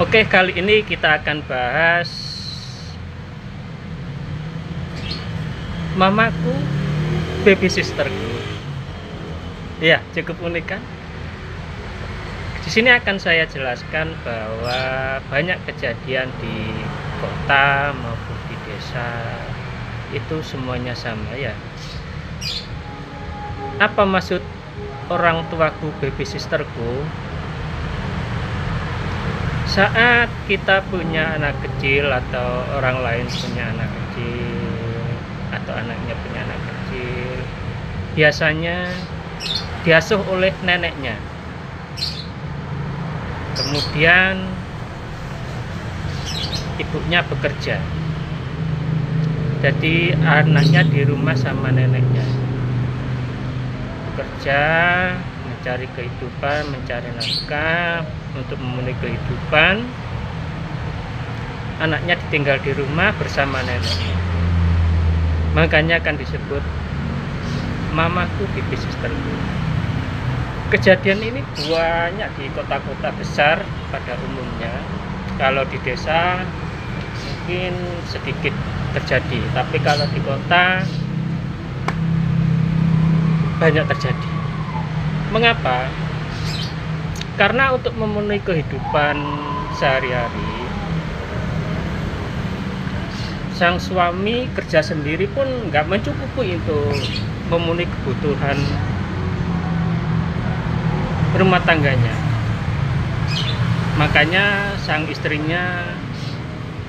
Oke, kali ini kita akan bahas mamaku, baby sisterku. Ya, cukup unik kan? Di sini akan saya jelaskan bahwa banyak kejadian di kota maupun di desa itu semuanya sama ya. Apa maksud orang tuaku, baby sisterku? Saat kita punya anak kecil atau orang lain punya anak kecil atau anaknya punya anak kecil, biasanya diasuh oleh neneknya. Kemudian ibunya bekerja, jadi anaknya di rumah sama neneknya, bekerja, mencari kehidupan, mencari nafkah untuk memenuhi kehidupan. Anaknya ditinggal di rumah bersama neneknya, makanya akan disebut mamaku, baby sisterku. Kejadian ini banyak di kota-kota besar pada umumnya. Kalau di desa mungkin sedikit terjadi, tapi kalau di kota banyak terjadi. Mengapa? Karena untuk memenuhi kehidupan sehari-hari, sang suami kerja sendiri pun nggak mencukupi untuk memenuhi kebutuhan rumah tangganya. Makanya sang istrinya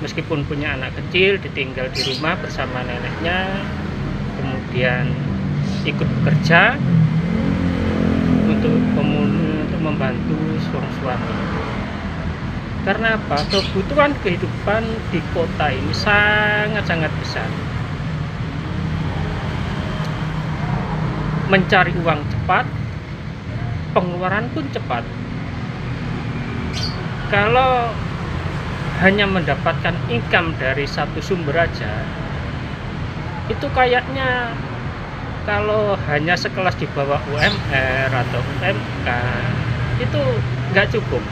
meskipun punya anak kecil ditinggal di rumah bersama neneknya, kemudian ikut bekerja untuk membantu sang suami. Karena apa? Kebutuhan kehidupan di kota ini sangat-sangat besar. Mencari uang cepat, pengeluaran pun cepat. Kalau hanya mendapatkan income dari satu sumber aja, itu kayaknya kalau hanya sekelas di bawah UMR atau UMK itu nggak cukup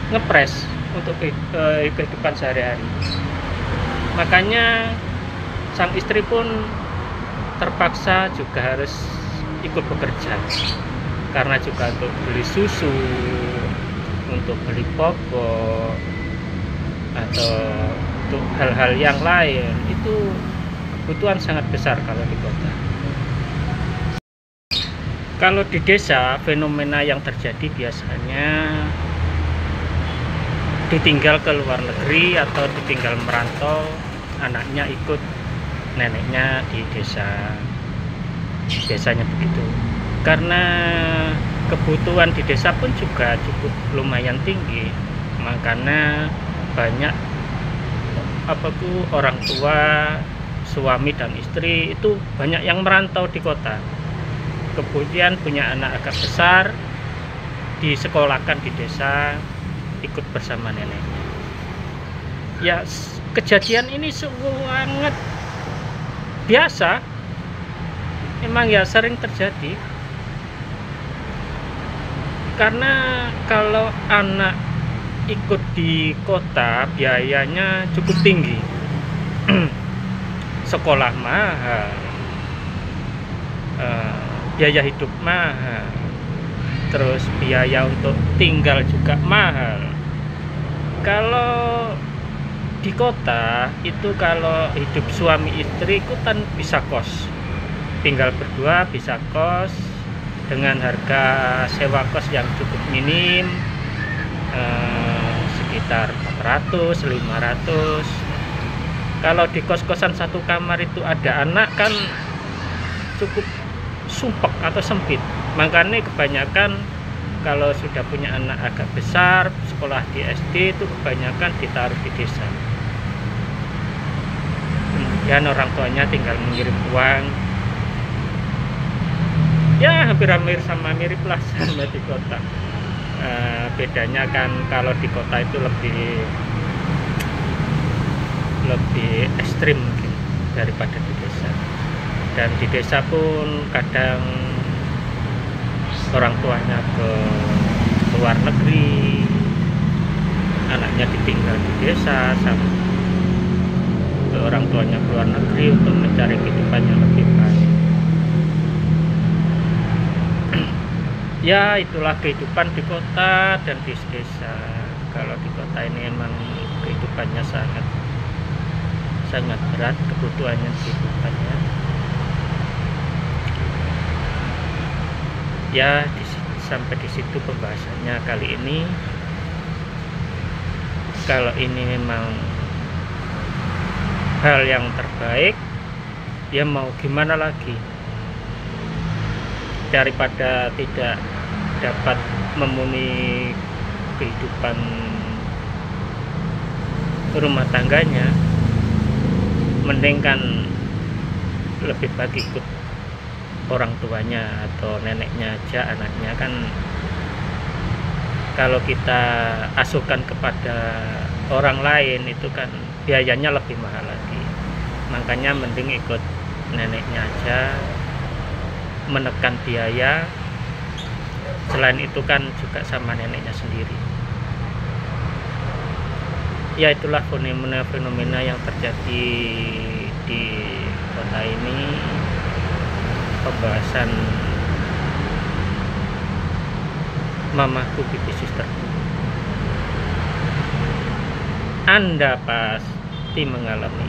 ngepres untuk kehidupan sehari-hari. Makanya sang istri pun terpaksa juga harus ikut bekerja, karena juga untuk beli susu, untuk beli popok, atau untuk hal-hal yang lain. Itu kebutuhan sangat besar kalau di kota. Kalau di desa, fenomena yang terjadi biasanya ditinggal ke luar negeri atau ditinggal merantau, anaknya ikut neneknya di desa. Biasanya begitu. Karena kebutuhan di desa pun juga cukup lumayan tinggi, makanya banyak orang tua, suami dan istri itu banyak yang merantau di kota. Kemudian punya anak agak besar, disekolahkan di desa, ikut bersama neneknya. Ya, kejadian ini sangat biasa, emang ya sering terjadi. Karena kalau anak ikut di kota biayanya cukup tinggi. Sekolah mahal, biaya hidup mahal, terus biaya untuk tinggal juga mahal. Kalau di kota itu, kalau hidup suami istri ikutan bisa kos, tinggal berdua bisa kos dengan harga sewa kos yang cukup minim, sekitar 400, 500. Kalau di kos-kosan satu kamar itu ada anak kan cukup sumpek atau sempit. Makanya kebanyakan kalau sudah punya anak agak besar, sekolah di SD itu kebanyakan ditaruh di desa. Kemudian orang tuanya tinggal mengirim uang. Ya, hampir sama mirip lah sama di kota. Bedanya kan kalau di kota itu lebih ekstrim mungkin daripada di desa. Dan di desa pun kadang orang tuanya ke luar negeri anaknya ditinggal di desa sampai orang tuanya keluar negeri untuk mencari kehidupan yang lebih baik. Ya, itulah kehidupan di kota dan di desa. Kalau di kota ini emang kehidupannya sangat berat, kebutuhannya kehidupannya. Ya, sampai di situ pembahasannya kali ini. Kalau ini memang hal yang terbaik, ya mau gimana lagi, daripada tidak dapat memenuhi kehidupan rumah tangganya, mending kan lebih baik ikut orang tuanya atau neneknya aja, anaknya kan. Kalau kita asuhkan kepada orang lain itu kan biayanya lebih mahal lagi, makanya mending ikut neneknya aja, menekan biaya. Selain itu kan juga sama neneknya sendiri. Ya, itulah fenomena yang terjadi di kota ini. Pembahasan mamaku pipi sisterku. Anda pasti mengalami